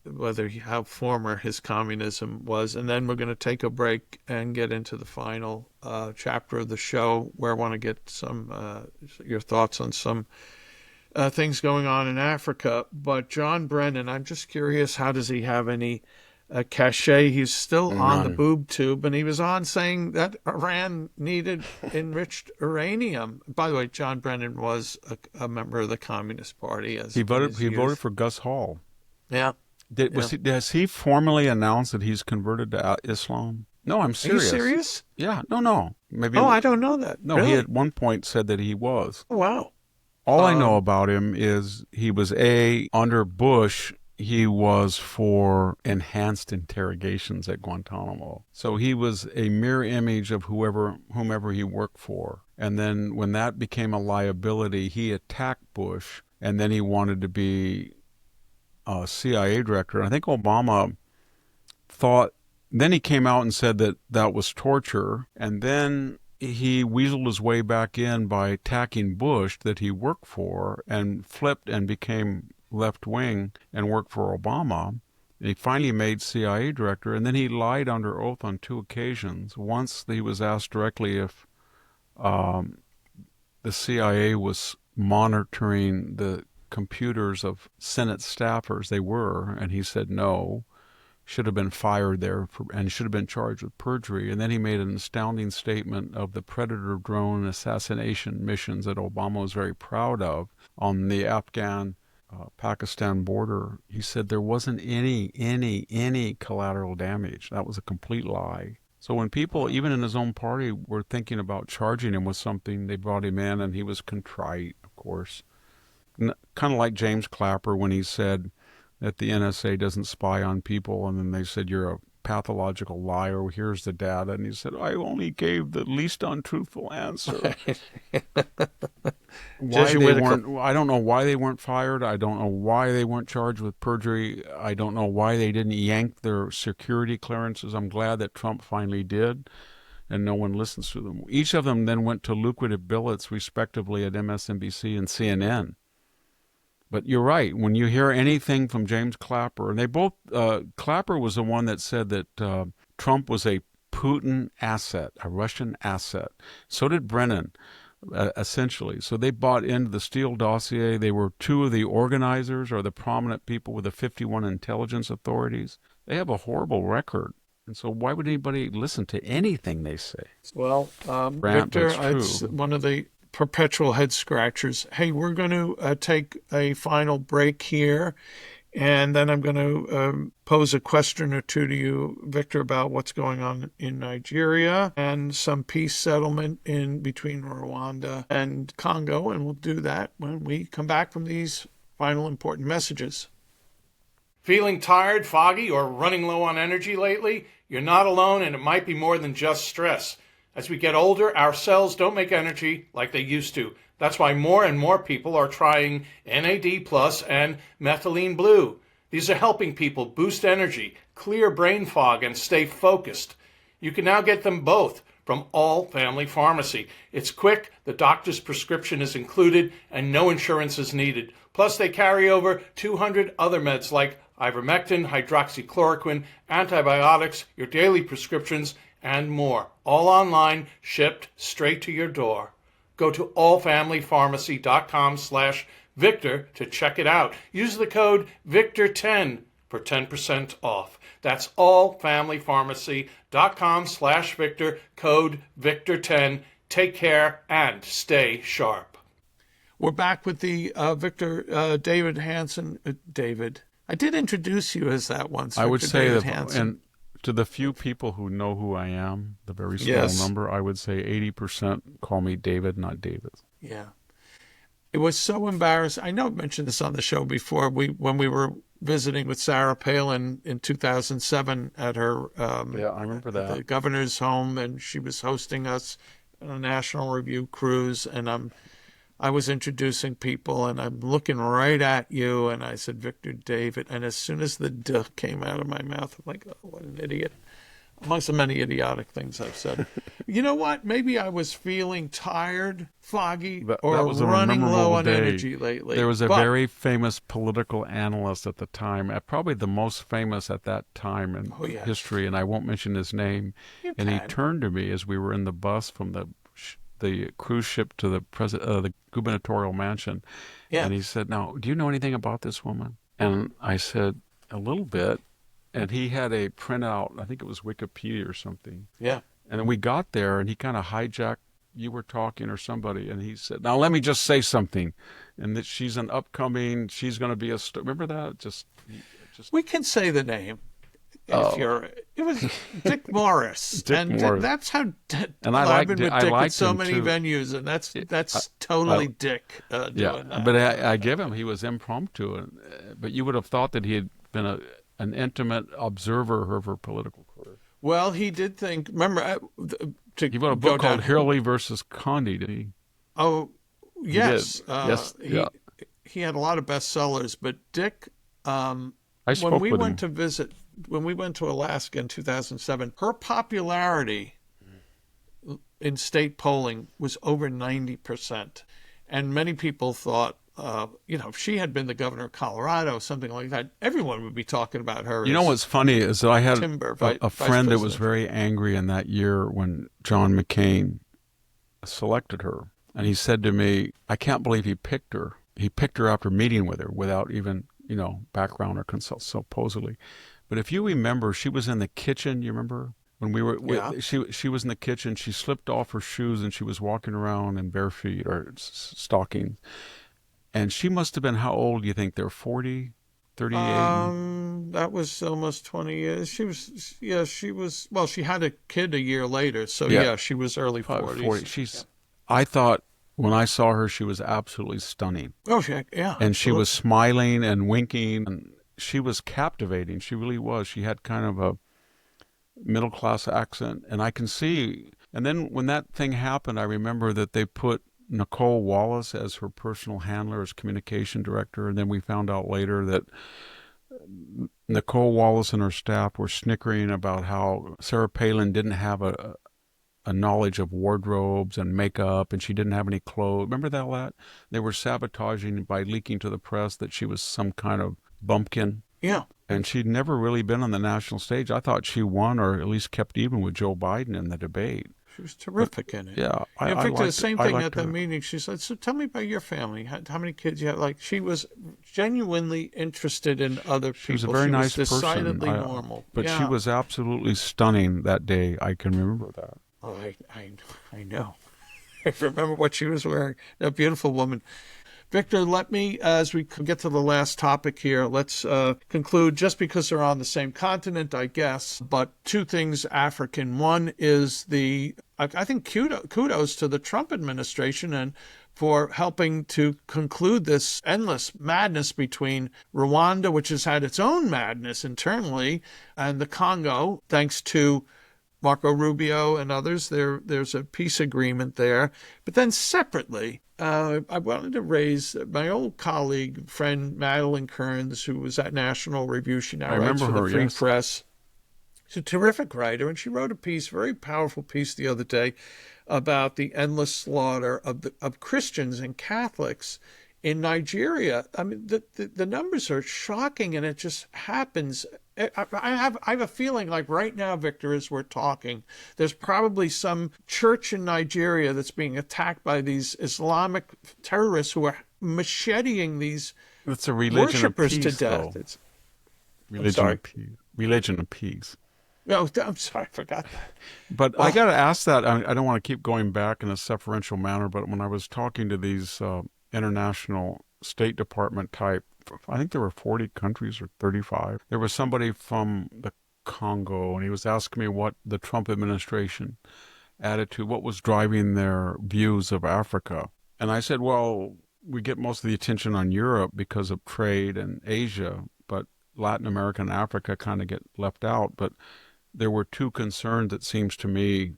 how former his communism was, and then we're going to take a break and get into the final chapter of the show, where I want to get some your thoughts on some things going on in Africa. But John Brennan, I'm just curious, how does he have any cachet? He's still on the boob tube, and he was on saying that Iran needed enriched uranium. By the way, John Brennan was a member of the Communist Party. He voted for Gus Hall. Yeah. Has he formally announced that he's converted to Islam? No, I'm serious. Are you serious? Yeah. No. Maybe. Oh, I don't know that. No, really? He at one point said that he was. Oh, wow. All I know about him is he was under Bush. He was for enhanced interrogations at Guantanamo. So he was a mirror image of whomever he worked for. And then when that became a liability, he attacked Bush, and then he wanted to be a CIA director. I think Obama thought, then he came out and said that that was torture, and then he weaseled his way back in by attacking Bush that he worked for, and flipped and became left-wing and worked for Obama. And he finally made CIA director, and then he lied under oath on 2 occasions. Once he was asked directly if the CIA was monitoring the computers of Senate staffers. They were, and he said no. Should have been fired there and should have been charged with perjury. And then he made an astounding statement of the Predator drone assassination missions that Obama was very proud of on the Afghan-Pakistan border. He said there wasn't any collateral damage. That was a complete lie. So when people, even in his own party, were thinking about charging him with something, they brought him in, and he was contrite, of course. Kind of like James Clapper when he said that the NSA doesn't spy on people, and then they said, you're a pathological liar, here's the data, and he said, I only gave the least untruthful answer. I don't know why they weren't fired. I don't know why they weren't charged with perjury. I don't know why they didn't yank their security clearances. I'm glad that Trump finally did, and no one listens to them. Each of them then went to lucrative billets, respectively, at MSNBC and CNN. But you're right. When you hear anything from James Clapper, and they both, Clapper was the one that said that Trump was a Putin asset, a Russian asset. So did Brennan, essentially. So they bought into the Steele dossier. They were 2 of the organizers or the prominent people with the 51 intelligence authorities. They have a horrible record. And so why would anybody listen to anything they say? Well, Victor, it's one of the perpetual head scratchers. Hey, we're going to take a final break here, and then I'm going to pose a question or two to you, Victor, about what's going on in Nigeria and some peace settlement in between Rwanda and Congo, and we'll do that when we come back from these final important messages. Feeling tired, foggy, or running low on energy lately? You're not alone, and it might be more than just stress. As we get older, our cells don't make energy like they used to. That's why more and more people are trying NAD Plus and methylene blue. These are helping people boost energy, clear brain fog, and stay focused. You can now get them both from All Family Pharmacy. It's quick, the doctor's prescription is included, and no insurance is needed. Plus, they carry over 200 other meds like ivermectin, hydroxychloroquine, antibiotics, your daily prescriptions, and more. All online, shipped straight to your door. Go to allfamilypharmacy.com/Victor to check it out. Use the code VICTOR10 for 10% off. That's allfamilypharmacy.com/Victor, code VICTOR10. Take care and stay sharp. We're back with the Victor David Hanson. David, I did introduce you as that once. I would say David that, Hanson. and to the few people who know who I am, the very small number, I would say 80% call me David, not David. Yeah. It was so embarrassing. I know I've mentioned this on the show before. When we were visiting with Sarah Palin in 2007 at her I remember that. the governor's home, and she was hosting us on a National Review cruise, and I was introducing people, and I'm looking right at you, and I said, Victor David, and as soon as the duh came out of my mouth, I'm like, oh, what an idiot. amongst the many idiotic things I've said. You know what? Maybe I was feeling tired, foggy, That or was a running low memorable on day. energy lately. There was a But very famous political analyst at the time, probably the most famous at that time in oh yes, history, and I won't mention his name. you And he can. turned to me as we were in the bus from the cruise ship to the gubernatorial mansion, Yeah, and he said, "Now, do you know anything about this woman?" And I said, "A little bit." And he had a printout, I think it was Wikipedia or something. yeah. And then we got there, and he kind of hijacked, you were talking or somebody, and he said, "Now let me just say something," and that she's she's going to be a star. Remember that? Just We can say the name. oh, It was Dick Morris, Dick and Morris. that's how And I I've liked been Dick. with Dick I at liked so him many too. venues, and I, that's totally I, Dick yeah, doing that. but I give him. He was impromptu, but you would have thought that he had been an intimate observer of her political career. Well, he did think. Remember, to He wrote a go book called down. Hurley versus Condi, did he? Oh, He did. yes. Yes. Yeah. He had a lot of bestsellers, but Dick. I When spoke we with went him. to visit, when we went to Alaska in 2007, her popularity in state polling was over 90%, and many people thought. If she had been the governor of Colorado, something like that, everyone would be talking about her You know as what's funny is that I had Timber, a vice friend that was president. very angry in that year when John McCain selected her. And he said to me, "I can't believe he picked her. He picked her after meeting with her without even, background or consult, supposedly." But if you remember, she was in the kitchen. You remember when Yeah. she was in the kitchen. She slipped off her shoes and she was walking around in bare feet or stockings. And she must have been, how old do you think? They're 40, 38? That was almost 20 years. She was, well, she had a kid a year later, so Yeah, yeah, she was early probably 40s. 40. Yeah. I thought when I saw her, she was absolutely stunning. Oh, yeah, And she was absolutely. smiling and winking, and she was captivating. She really was. She had kind of a middle class accent, and I can see. And then when that thing happened, I remember that they put Nicole Wallace as her personal handler, as communication director, and then we found out later that Nicole Wallace and her staff were snickering about how Sarah Palin didn't have a knowledge of wardrobes and makeup, and she didn't have any clothes. Remember that? They were sabotaging by leaking to the press that she was some kind of bumpkin. Yeah. And she'd never really been on the national stage. I thought she won, or at least kept even with Joe Biden in the debate. She was terrific in it. Yeah, I In fact, the liked same I thing liked at the her. meeting. She said, "So tell me about your family. How many kids you have?" Like, she was genuinely interested in other She was a people. very She was nice person, decidedly normal. but she Yeah. was absolutely stunning that day. I can remember that. Oh, I know. I remember what she was wearing. A beautiful woman. Victor, let me, as we get to the last topic here, let's conclude, just because they're on the same continent, I guess, but two things African. One is I think kudos to the Trump administration and for helping to conclude this endless madness between Rwanda, which has had its own madness internally, and the Congo, thanks to Marco Rubio and others. There's a peace agreement there. But then separately, I wanted to raise my old colleague, friend Madeline Kearns, who was at National Review. She now I writes remember for the her, Free yes. Press. She's a terrific writer, and she wrote a piece, very powerful piece the other day, about the endless slaughter of Christians and Catholics in Nigeria. I mean, the numbers are shocking, and it just happens. I have a feeling like right now, Victor, as we're talking, there's probably some church in Nigeria that's being attacked by these Islamic terrorists who are macheting these It's a religion of worshipers peace, to death. though. I'm sorry. Of peace. Religion of peace. No, I'm sorry, I forgot that. But I got to ask that. I don't want to keep going back in a sufferential manner, but when I was talking to these international State Department type, I think there were 40 countries or 35. There was somebody from the Congo, and he was asking me what the Trump administration attitude, what was driving their views of Africa. And I said, well, we get most of the attention on Europe because of trade and Asia, but Latin America and Africa kind of get left out. But there were two concerns, it seems to me,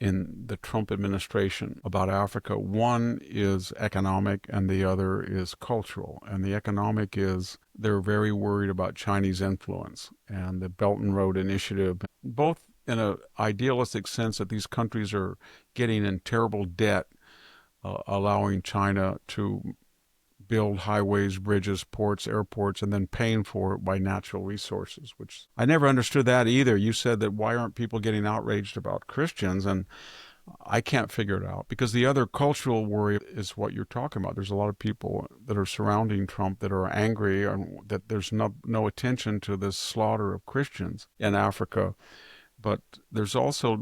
in the Trump administration about Africa. One is economic and the other is cultural. And the economic is they're very worried about Chinese influence and the Belt and Road Initiative. Both in an idealistic sense that these countries are getting in terrible debt, allowing China to build highways, bridges, ports, airports, and then paying for it by natural resources, which I never understood that either. You said that why aren't people getting outraged about Christians? And I can't figure it out, because the other cultural worry is what you're talking about. There's a lot of people that are surrounding Trump that are angry and that there's no attention to this slaughter of Christians in Africa. But there's also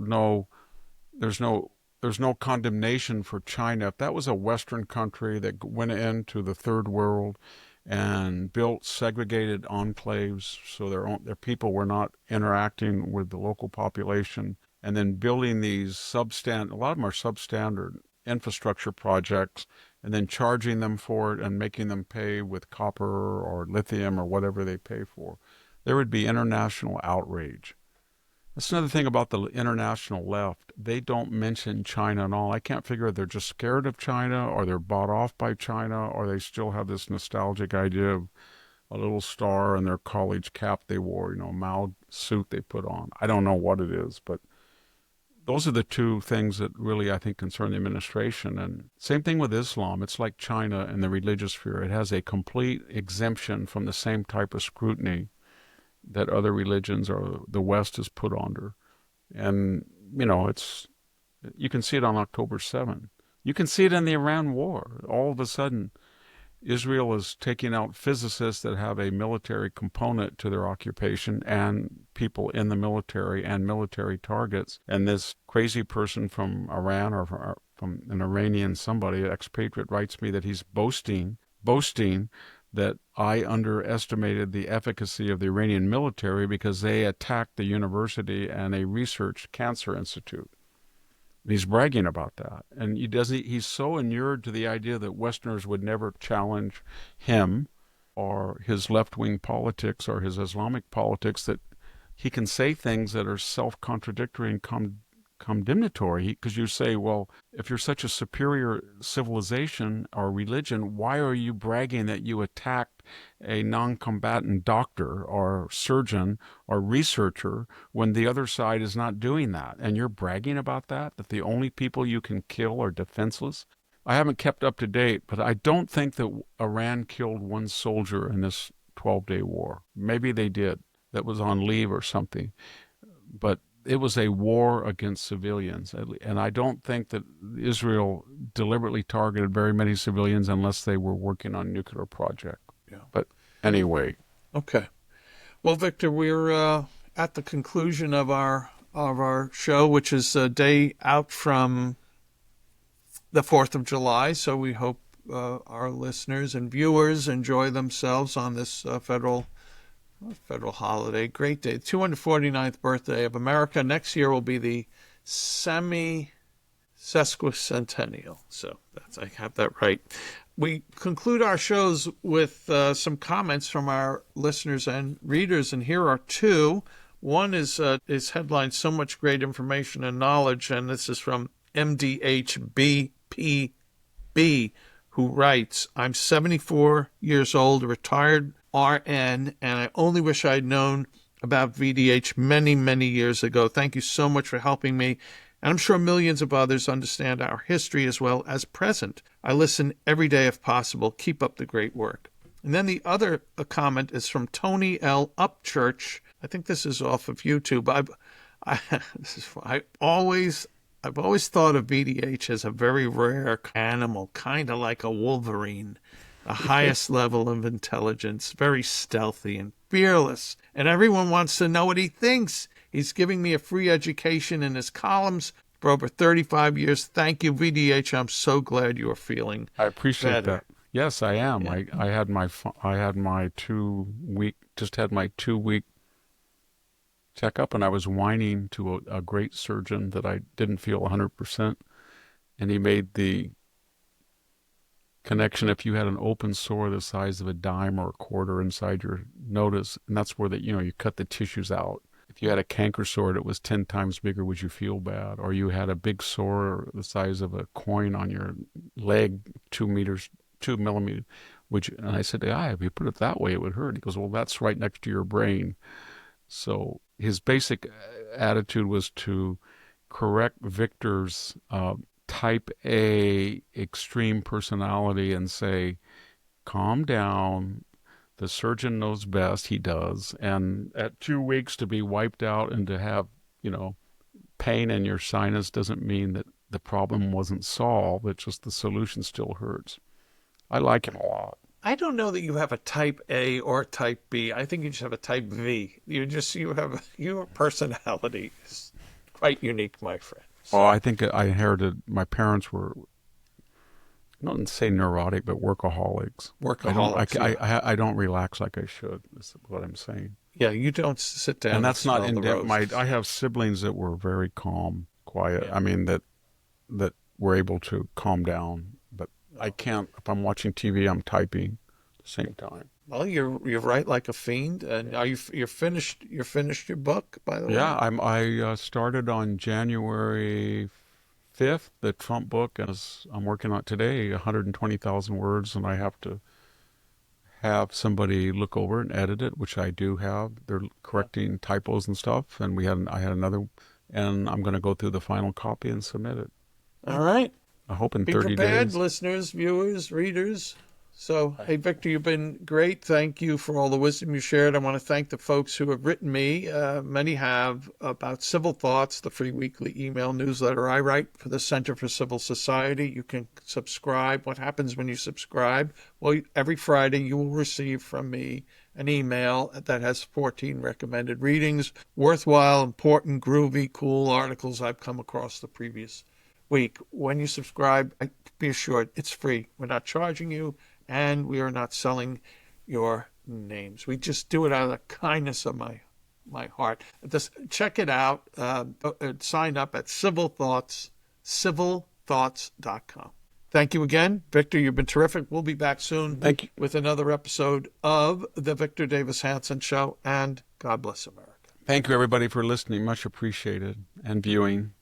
there's no condemnation for China. If that was a Western country that went into the third world and built segregated enclaves so their people were not interacting with the local population, and then building these a lot of them are substandard infrastructure projects, and then charging them for it and making them pay with copper or lithium or whatever they pay for, there would be international outrage. That's another thing about the international left. They don't mention China at all. I can't figure if they're just scared of China, or they're bought off by China, or they still have this nostalgic idea of a little star and their college cap they wore, Mao suit they put on. I don't know what it is, but those are the two things that really, I think, concern the administration. And same thing with Islam. It's like China in the religious sphere. It has a complete exemption from the same type of scrutiny that other religions or the West is put under. And, you can see it on October 7th. You can see it in the Iran war. All of a sudden, Israel is taking out physicists that have a military component to their occupation, and people in the military and military targets. And this crazy person from Iran or from an Iranian somebody, an expatriate, writes me that he's boasting that I underestimated the efficacy of the Iranian military because they attacked the university and a research cancer institute. And he's bragging about that. And he's so inured to the idea that Westerners would never challenge him or his left-wing politics or his Islamic politics that he can say things that are self-contradictory and condemnatory. Because you say, well, if you're such a superior civilization or religion, why are you bragging that you attacked a non-combatant doctor or surgeon or researcher when the other side is not doing that? And you're bragging about that the only people you can kill are defenseless? I haven't kept up to date, but I don't think that Iran killed one soldier in this 12-day war. Maybe they did. That was on leave or something. But it was a war against civilians. And I don't think that Israel deliberately targeted very many civilians unless they were working on a nuclear project. Yeah. But anyway. Okay. Well, Victor, we're at the conclusion of our show, which is a day out from the 4th of July. So we hope our listeners and viewers enjoy themselves on this federal holiday. Great day. 249th birthday of America. Next year will be the sesquicentennial. So I have that right. We conclude our shows with some comments from our listeners and readers, and here are two. One is headlined "So Much Great Information and Knowledge," and this is from MDHBPB, who writes, "I'm 74 years old, a retired RN, and I only wish I'd known about VDH many, many years ago. Thank you so much for helping me, and I'm sure millions of others understand our history as well as present. I listen every day if possible. Keep up the great work." And then the other comment is from Tony L. Upchurch. I think this is off of YouTube. I've always thought of VDH as a very rare animal, kind of like a wolverine. The highest level of intelligence, very stealthy and fearless. And everyone wants to know what he thinks. He's giving me a free education in his columns for over 35 years. Thank you, VDH. I'm so glad you are feeling I appreciate better. that. Yes, I am. Yeah. I had my 2-week checkup, and I was whining to a great surgeon that I didn't feel 100%, and he made the connection. If you had an open sore the size of a dime or a quarter inside your notice, and that's where you cut the tissues out. If you had a canker sore that was 10 times bigger, would you feel bad? Or you had a big sore the size of a coin on your leg, 2 millimeters, and I said, if you put it that way, it would hurt. He goes, well, that's right next to your brain. So his basic attitude was to correct Victor's type A extreme personality and say, calm down. The surgeon knows best. He does. And at 2 weeks to be wiped out and to have, pain in your sinus doesn't mean that the problem wasn't solved. It's just the solution still hurts. I like him a lot. I don't know that you have a type A or type B. I think you just have a type V. Your personality is quite unique, my friend. So. Oh, I think I inherited, my parents were, I don't say neurotic, but workaholics. I don't relax like I should, is what I'm saying. Yeah, you don't sit down. And that's not in depth. I have siblings that were very calm, quiet. Yeah. I mean, that were able to calm down. But I can't, if I'm watching TV, I'm typing at the same time. Well, you're right like a fiend. And you're finished your book, by the way? Yeah, I started on January 5th, the Trump book, as I'm working on today, 120,000 words, and I have to have somebody look over it and edit it, which I do have. They're correcting typos and stuff, and I had another, and I'm going to go through the final copy and submit it. All right. I hope in 30 days. Be prepared, listeners, viewers, readers. So, hey, Victor, you've been great. Thank you for all the wisdom you shared. I want to thank the folks who have written me. Many have, about Civil Thoughts, the free weekly email newsletter I write for the Center for Civil Society. You can subscribe. What happens when you subscribe? Well, every Friday you will receive from me an email that has 14 recommended readings, worthwhile, important, groovy, cool articles I've come across the previous week. When you subscribe, be assured it's free. We're not charging you. And we are not selling your names. We just do it out of the kindness of my heart. Just check it out. Sign up at civilthoughts.com. Thank you again. Victor, you've been terrific. We'll be back soon. Thank you. With another episode of The Victor Davis Hanson Show. And God bless America. Thank you, everybody, for listening. Much appreciated. And viewing.